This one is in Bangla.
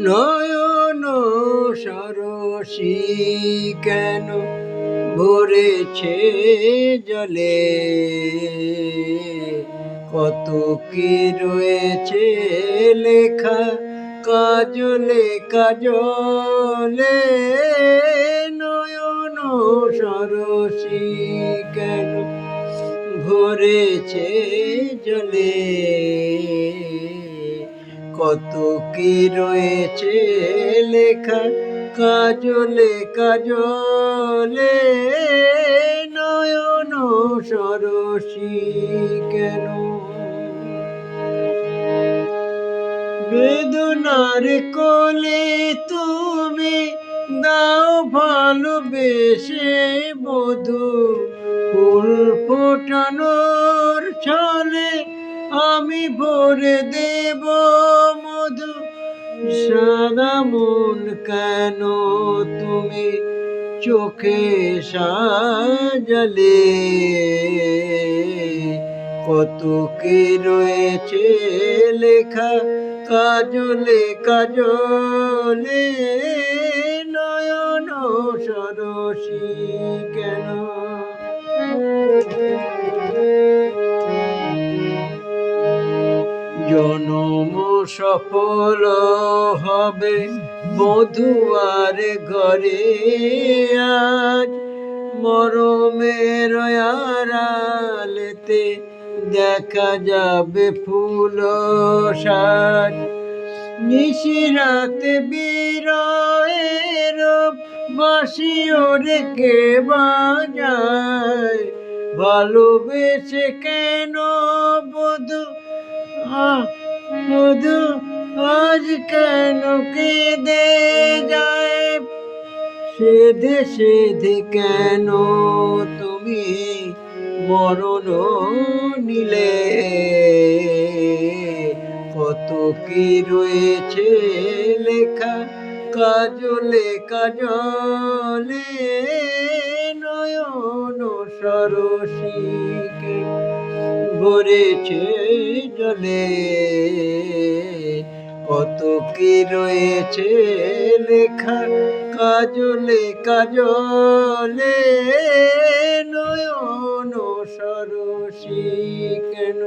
নয়ন সরসী কেন ভরেছে জলে, কত কি রয়েছে লেখা কাজলে কাজলে। নয়ন সরসী কেন ভরেছে জলে, কত কি রয়েছে লেখা কাজলে কাজলে। নয়ন সরসী কেন বেদনার কোলে তুমি দাও ভালোবেসে বধূ, ফুল ফোটানোর ছলে আমি ভরে দেব মধু। সাদা মন কেন তুমি চোখে সাজালে, কত কি রয়েছে লেখা কাজলে কাজলে। নয়ন সরসী কেন জনম সফল হবে বধুয়ার ঘরে আজ, মরমের আড়ালেতে দেখা যাবে ফুল সাজ। নিশিরাতে বিরহের বাঁশি ওরে কে বাজায়, ভালোবেসে কেন বধূ বধূ আজ কেন কেঁদে যায়। সেধে সেধে কেন তুমি মরণ নিলে, কত কি রয়েছে লেখা কাজলে কাজলে। নয়ন সরসী ভরেছে জলে, কত কি রয়েছে লেখা কাজলে কাজলে। নয়ন সরসী কেন।